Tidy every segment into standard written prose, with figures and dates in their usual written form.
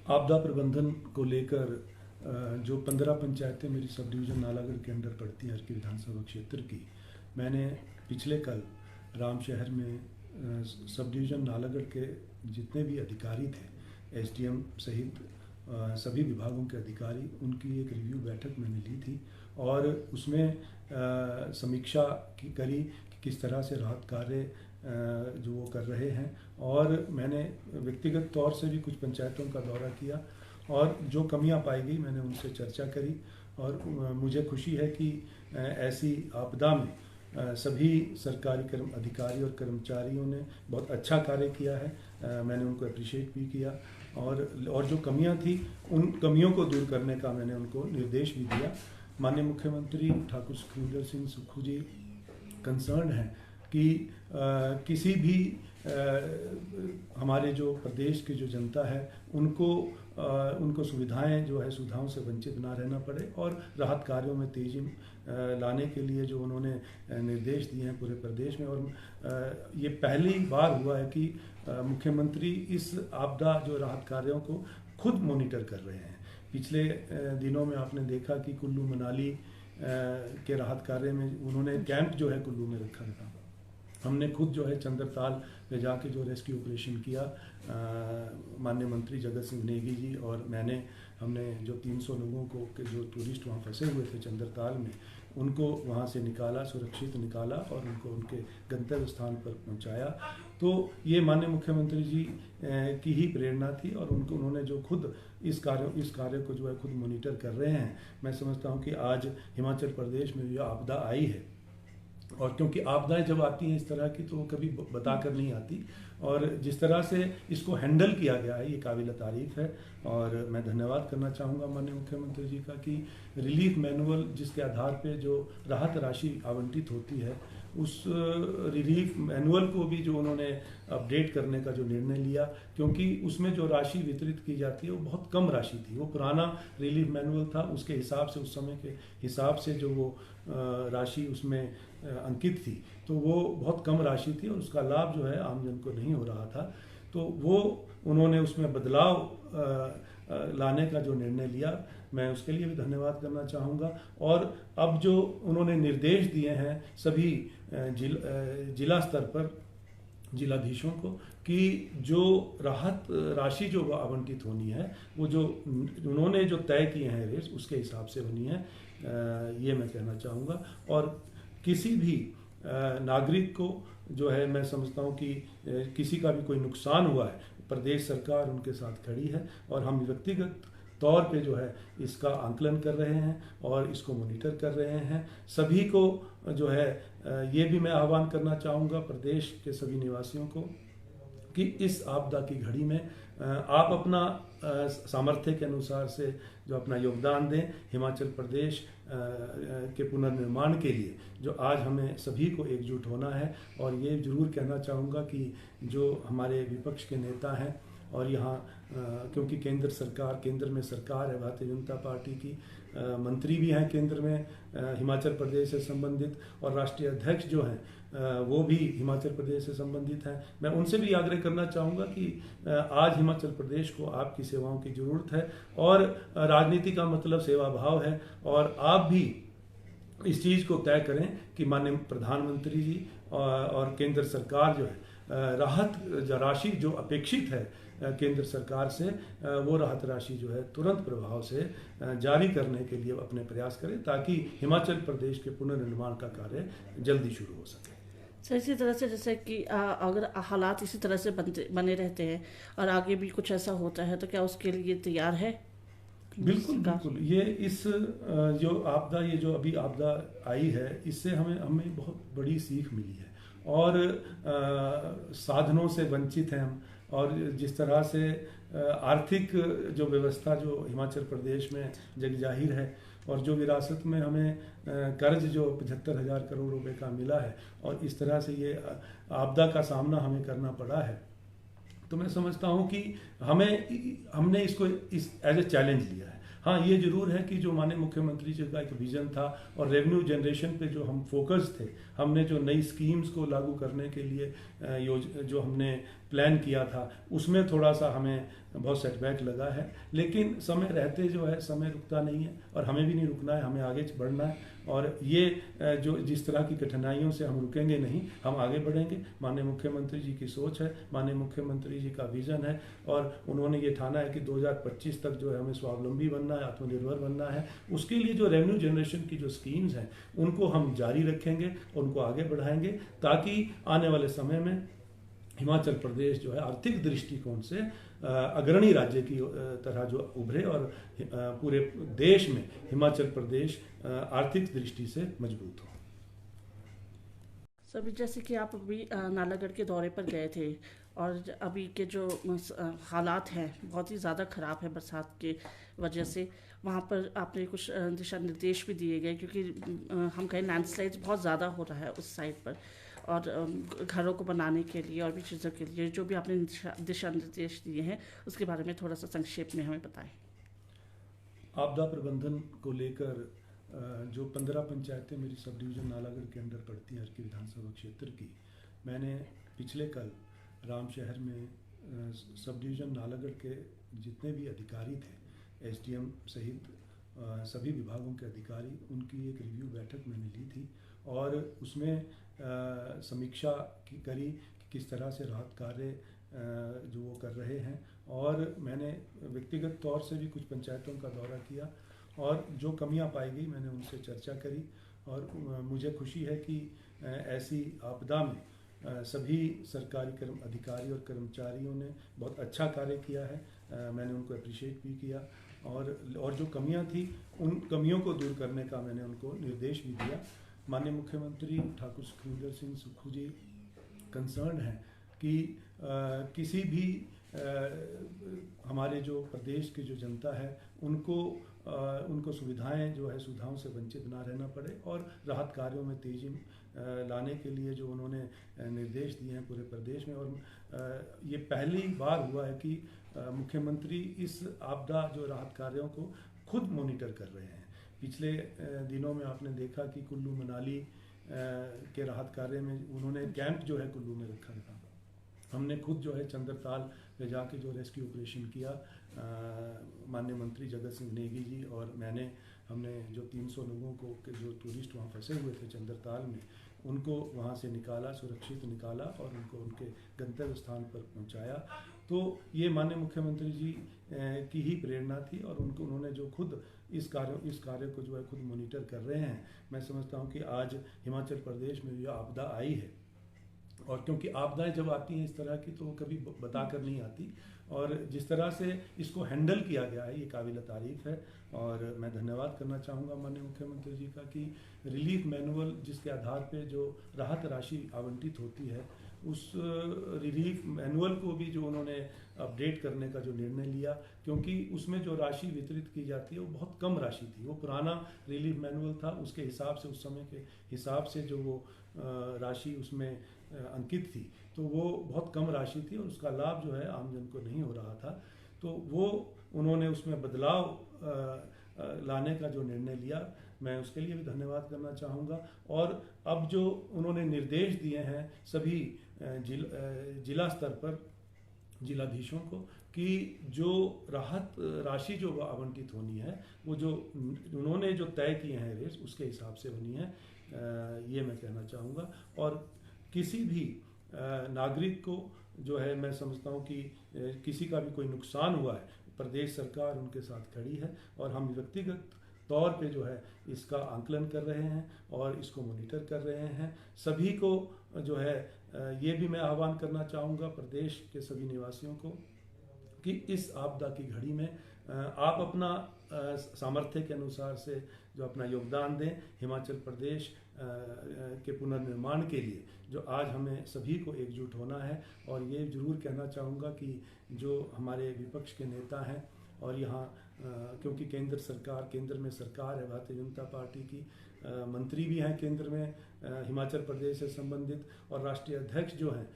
आपदा प्रबंधन को लेकर जो 15 पंचायतें मेरी सब डिवीज़न नालागढ़ के अंदर पड़ती हैं हर की विधानसभा क्षेत्र की, मैंने पिछले कल रामशहर में सब डिवीज़न नालागढ़ के जितने भी अधिकारी थे, एसडीएम सहित सभी विभागों के अधिकारी, उनकी एक रिव्यू बैठक मैंने ली थी और उसमें समीक्षा करी कि किस तरह से राहत कार्य जो वो कर रहे हैं। और मैंने व्यक्तिगत तौर से भी कुछ पंचायतों का दौरा किया और जो कमियां पाई गई मैंने उनसे चर्चा करी और मुझे खुशी है कि ऐसी आपदा में सभी सरकारी अधिकारी और कर्मचारियों ने बहुत अच्छा कार्य किया है। मैंने उनको अप्रिशिएट भी किया और जो कमियां थी उन कमियों को दूर करने का मैंने उनको निर्देश भी दिया। माननीय मुख्यमंत्री ठाकुर सुखविंदर सिंह सुक्खू जी कंसर्न हैं कि किसी भी हमारे जो प्रदेश की जो जनता है उनको सुविधाएं जो है सुविधाओं से वंचित ना रहना पड़े और राहत कार्यों में तेजी लाने के लिए जो उन्होंने निर्देश दिए हैं पूरे प्रदेश में। और ये पहली बार हुआ है कि मुख्यमंत्री इस आपदा जो राहत कार्यों को खुद मॉनिटर कर रहे हैं। पिछले दिनों में आपने देखा कि कुल्लू मनाली के राहत कार्य में उन्होंने कैंप जो है कुल्लू में रखा था। हमने खुद जो है चंद्रताल पे जाके जो रेस्क्यू ऑपरेशन किया, माननीय मंत्री जगत सिंह नेगी जी और हमने जो 300 लोगों को जो टूरिस्ट वहाँ फंसे हुए थे चंद्रताल में, उनको वहाँ से निकाला, सुरक्षित निकाला और उनको उनके गंतव्य स्थान पर पहुँचाया। तो ये माननीय मुख्यमंत्री जी की ही प्रेरणा थी और उन्होंने जो खुद इस कार्य को जो है खुद मॉनिटर कर रहे हैं। मैं समझता हूँ कि आज हिमाचल प्रदेश में जो आपदा आई है, और क्योंकि आपदाएं जब आती हैं इस तरह की तो वो कभी बता कर नहीं आती, और जिस तरह से इसको हैंडल किया गया है ये काबिल तारीफ है। और मैं धन्यवाद करना चाहूँगा माननीय मुख्यमंत्री जी का कि रिलीफ मैनुअल जिसके आधार पे जो राहत राशि आवंटित होती है उस रिलीफ मैनुअल को भी जो उन्होंने अपडेट करने का जो निर्णय लिया, क्योंकि उसमें जो राशि वितरित की जाती है वो बहुत कम राशि थी। वो पुराना रिलीफ मैनुअल था, उसके हिसाब से उस समय के हिसाब से जो वो राशि उसमें अंकित थी तो वो बहुत कम राशि थी और उसका लाभ जो है आमजन को नहीं हो रहा था। तो वो उन्होंने उसमें बदलाव लाने का जो निर्णय लिया, मैं उसके लिए भी धन्यवाद करना चाहूँगा। और अब जो उन्होंने निर्देश दिए हैं सभी जिला स्तर पर जिलाधीशों को कि जो राहत राशि जो आवंटित होनी है वो जो उन्होंने जो तय किए हैं रेट्स उसके हिसाब से होनी है, ये मैं कहना चाहूँगा। और किसी भी नागरिक को जो है मैं समझता हूँ कि किसी का भी कोई नुकसान हुआ है, प्रदेश सरकार उनके साथ खड़ी है और हम व्यक्तिगत तौर पे जो है इसका आंकलन कर रहे हैं और इसको मॉनिटर कर रहे हैं। सभी को जो है ये भी मैं आह्वान करना चाहूँगा प्रदेश के सभी निवासियों को कि इस आपदा की घड़ी में आप अपना सामर्थ्य के अनुसार से जो अपना योगदान दें हिमाचल प्रदेश के पुनर्निर्माण के लिए, जो आज हमें सभी को एकजुट होना है। और ये जरूर कहना चाहूँगा कि जो हमारे विपक्ष के नेता हैं और यहाँ क्योंकि केंद्र में सरकार है भारतीय जनता पार्टी की, मंत्री भी हैं केंद्र में हिमाचल प्रदेश से संबंधित और राष्ट्रीय अध्यक्ष जो हैं वो भी हिमाचल प्रदेश से संबंधित हैं। मैं उनसे भी आग्रह करना चाहूँगा कि आज हिमाचल प्रदेश को आपकी सेवाओं की ज़रूरत है और राजनीति का मतलब सेवा भाव है। और आप भी इस चीज़ को तय करें कि माननीय प्रधानमंत्री जी और केंद्र सरकार जो है राहत राशि जो अपेक्षित है केंद्र सरकार से, वो राहत राशि जो है तुरंत प्रभाव से जारी करने के लिए अपने प्रयास करें ताकि हिमाचल प्रदेश के पुनर्निर्माण का कार्य जल्दी शुरू हो सके। सर इसी तरह से जैसे कि अगर हालात इसी तरह से बने रहते हैं और आगे भी कुछ ऐसा होता है तो क्या उसके लिए तैयार है? बिल्कुल। ये इस जो अभी आपदा आई है इससे हमें बहुत बड़ी सीख मिली है और साधनों से वंचित हैं हम। और जिस तरह से आर्थिक जो व्यवस्था जो हिमाचल प्रदेश में जगजाहिर है और जो विरासत में हमें कर्ज जो 75,000 करोड़ रुपए का मिला है और इस तरह से ये आपदा का सामना हमें करना पड़ा है, तो मैं समझता हूँ कि हमने इसको एज ए चैलेंज लिया है। हाँ, ये जरूर है कि जो माननीय मुख्यमंत्री जी का एक विजन था और रेवेन्यू जनरेशन पे जो हम फोकस थे, हमने जो नई स्कीम्स को लागू करने के लिए जो हमने प्लान किया था उसमें थोड़ा सा हमें बहुत सेटबैक लगा है, लेकिन समय रहते जो है समय रुकता नहीं है और हमें भी नहीं रुकना है, हमें आगे बढ़ना है। और ये जो जिस तरह की कठिनाइयों से हम रुकेंगे नहीं, हम आगे बढ़ेंगे। माननीय मुख्यमंत्री जी की सोच है, माननीय मुख्यमंत्री जी का विजन है और उन्होंने ये ठाना है कि 2025 तक जो है हमें स्वावलंबी बनना है, आत्मनिर्भर बनना है। उसके लिए जो रेवेन्यू जनरेशन की जो स्कीम्स हैं उनको हम जारी रखेंगे, उनको आगे बढ़ाएंगे, ताकि आने वाले समय में हिमाचल प्रदेश जो है आर्थिक दृष्टिकोण से अग्रणी राज्य की तरह जो उभरे और पूरे देश में हिमाचल प्रदेश आर्थिक दृष्टि से मजबूत हो। सभी जैसे कि आप अभी नालागढ़ के दौरे पर गए थे और अभी के जो हालात हैं बहुत ही ज़्यादा ख़राब है बरसात के वजह से, वहाँ पर आपने कुछ दिशा निर्देश भी दिए गए, क्योंकि हम कहें लैंडस्लाइड्स बहुत ज़्यादा हो रहा है उस साइड पर, और घरों को बनाने के लिए और भी चीज़ों के लिए जो भी आपने दिशा निर्देश दिए हैं उसके बारे में थोड़ा सा संक्षेप में हमें बताएं। आपदा प्रबंधन को लेकर जो 15 पंचायतें मेरी सब डिवीज़न नालागढ़ के अंदर पड़ती हैं, हर की विधानसभा क्षेत्र की, मैंने पिछले कल रामशहर में सब डिवीज़न नालागढ़ के जितने भी अधिकारी थे, एसडीएम सहित सभी विभागों के अधिकारी, उनकी एक रिव्यू बैठक मैंने ली थी और उसमें समीक्षा करी कि किस तरह से राहत कार्य जो वो कर रहे हैं। और मैंने व्यक्तिगत तौर से भी कुछ पंचायतों का दौरा किया और जो कमियां पाई गई मैंने उनसे चर्चा करी और मुझे खुशी है कि ऐसी आपदा में सभी सरकारी अधिकारी और कर्मचारियों ने बहुत अच्छा कार्य किया है। मैंने उनको अप्रिशिएट भी किया और जो कमियां थी उन कमियों को दूर करने का मैंने उनको निर्देश भी दिया। माननीय मुख्यमंत्री ठाकुर सुखविंदर सिंह सुक्खू जी कंसर्न हैं कि किसी भी हमारे जो प्रदेश की जो जनता है उनको सुविधाएं जो है सुविधाओं से वंचित ना रहना पड़े और राहत कार्यों में तेजी लाने के लिए जो उन्होंने निर्देश दिए हैं पूरे प्रदेश में। और ये पहली बार हुआ है कि मुख्यमंत्री इस आपदा जो राहत कार्यों को खुद मॉनिटर कर रहे हैं। पिछले दिनों में आपने देखा कि कुल्लू मनाली के राहत कार्य में उन्होंने कैंप जो है कुल्लू में रखा था। हमने खुद जो है चंद्रताल पे जाके जो रेस्क्यू ऑपरेशन किया, माननीय मंत्री जगत सिंह नेगी जी और हमने जो 300 लोगों को जो टूरिस्ट वहाँ फंसे हुए थे चंद्रताल में, उनको वहाँ से निकाला, सुरक्षित निकाला और उनको उनके गंतव्य स्थान पर पहुँचाया। तो ये माननीय मुख्यमंत्री जी की ही प्रेरणा थी और उन्होंने जो खुद इस कार्य को जो है खुद मॉनिटर कर रहे हैं। मैं समझता हूँ कि आज हिमाचल प्रदेश में जो आपदा आई है, और क्योंकि आपदाएं जब आती हैं इस तरह की तो कभी बता कर नहीं आती, और जिस तरह से इसको हैंडल किया गया है ये काबिल तारीफ है। और मैं धन्यवाद करना चाहूँगा माननीय मुख्यमंत्री जी का कि रिलीफ मैनुअल जिसके आधार पे जो राहत राशि आवंटित होती है उस रिलीफ मैनुअल को भी जो उन्होंने अपडेट करने का जो निर्णय लिया, क्योंकि उसमें जो राशि वितरित की जाती है वो बहुत कम राशि थी। वो पुराना रिलीफ मैनुअल था, उसके हिसाब से उस समय के हिसाब से जो वो राशि उसमें अंकित थी तो वो बहुत कम राशि थी और उसका लाभ जो है आमजन को नहीं हो रहा था। तो वो उन्होंने उसमें बदलाव लाने का जो निर्णय लिया, मैं उसके लिए भी धन्यवाद करना चाहूँगा। और अब जो उन्होंने निर्देश दिए हैं सभी जिला स्तर पर जिलाधीशों को कि जो राहत राशि जो आवंटित होनी है वो जो उन्होंने जो तय किए हैं रेट्स उसके हिसाब से होनी है, ये मैं कहना चाहूँगा। और किसी भी नागरिक को जो है मैं समझता हूँ कि किसी का भी कोई नुकसान हुआ है, प्रदेश सरकार उनके साथ खड़ी है और हम व्यक्तिगत तौर पे जो है इसका आंकलन कर रहे हैं और इसको मॉनिटर कर रहे हैं। सभी को जो है ये भी मैं आह्वान करना चाहूँगा प्रदेश के सभी निवासियों को कि इस आपदा की घड़ी में आप अपना सामर्थ्य के अनुसार से जो अपना योगदान दें हिमाचल प्रदेश के पुनर्निर्माण के लिए, जो आज हमें सभी को एकजुट होना है। और ये जरूर कहना चाहूँगा कि जो हमारे विपक्ष के नेता हैं और यहाँ क्योंकि केंद्र में सरकार है भारतीय जनता पार्टी की, मंत्री भी हैं केंद्र में हिमाचल प्रदेश से संबंधित और राष्ट्रीय अध्यक्ष जो हैं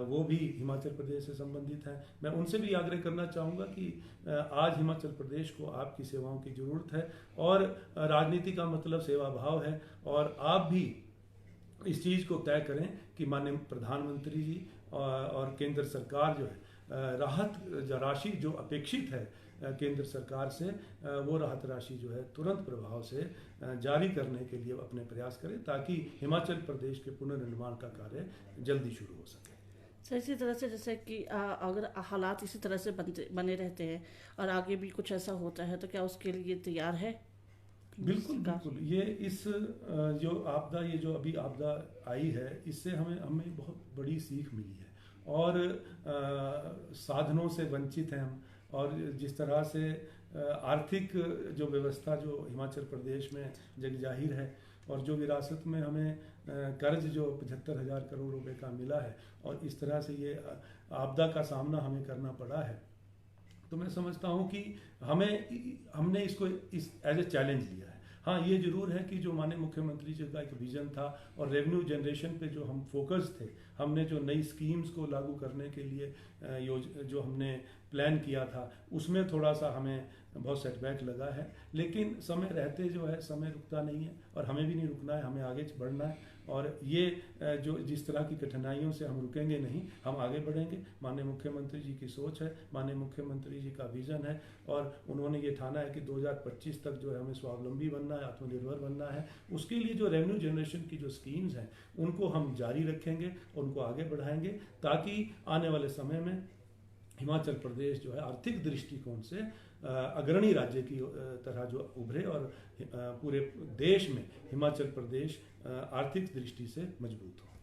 वो भी हिमाचल प्रदेश से संबंधित हैं। मैं उनसे भी आग्रह करना चाहूँगा कि आज हिमाचल प्रदेश को आपकी सेवाओं की ज़रूरत है और राजनीति का मतलब सेवा भाव है। और आप भी इस चीज़ को तय करें कि माननीय प्रधानमंत्री जी और केंद्र सरकार जो है राहत राशि जो अपेक्षित है केंद्र सरकार से, वो राहत राशि जो है तुरंत प्रभाव से जारी करने के लिए अपने प्रयास करें, ताकि हिमाचल प्रदेश के पुनर्निर्माण का कार्य जल्दी शुरू हो सके। सर इसी तरह से जैसे कि अगर हालात इसी तरह से बने रहते हैं और आगे भी कुछ ऐसा होता है तो क्या उसके लिए तैयार है? बिल्कुल बिल्कुल। ये इस जो आपदा, ये जो अभी आपदा आई है, इससे हमें बहुत बड़ी सीख मिली है और साधनों से वंचित हैं हम, और जिस तरह से आर्थिक जो व्यवस्था जो हिमाचल प्रदेश में जग जाहिर है, और जो विरासत में हमें कर्ज जो 75,000 करोड़ रुपए का मिला है, और इस तरह से ये आपदा का सामना हमें करना पड़ा है, तो मैं समझता हूँ कि हमने इसको एज ए चैलेंज लिया है। हाँ, ये जरूर है कि जो माननीय मुख्यमंत्री जी का एक विजन था और रेवेन्यू जनरेशन पे जो हम फोकस थे, हमने जो नई स्कीम्स को लागू करने के लिए जो हमने प्लान किया था, उसमें थोड़ा सा हमें बहुत सेटबैक लगा है। लेकिन समय रहते जो है, समय रुकता नहीं है और हमें भी नहीं रुकना है, हमें आगे बढ़ना है। और ये जो जिस तरह की कठिनाइयों से हम रुकेंगे नहीं, हम आगे बढ़ेंगे। माननीय मुख्यमंत्री जी की सोच है, माननीय मुख्यमंत्री जी का विजन है, और उन्होंने ये ठाना है कि 2025 तक जो है हमें स्वावलंबी बनना है, आत्मनिर्भर बनना है। उसके लिए जो रेवेन्यू जनरेशन की जो स्कीम्स हैं, उनको हम जारी रखेंगे, उनको आगे बढ़ाएंगे, ताकि आने वाले समय में हिमाचल प्रदेश जो है आर्थिक दृष्टिकोण से अग्रणी राज्य की तरह जो उभरे, और पूरे देश में हिमाचल प्रदेश आर्थिक दृष्टि से मजबूत हो।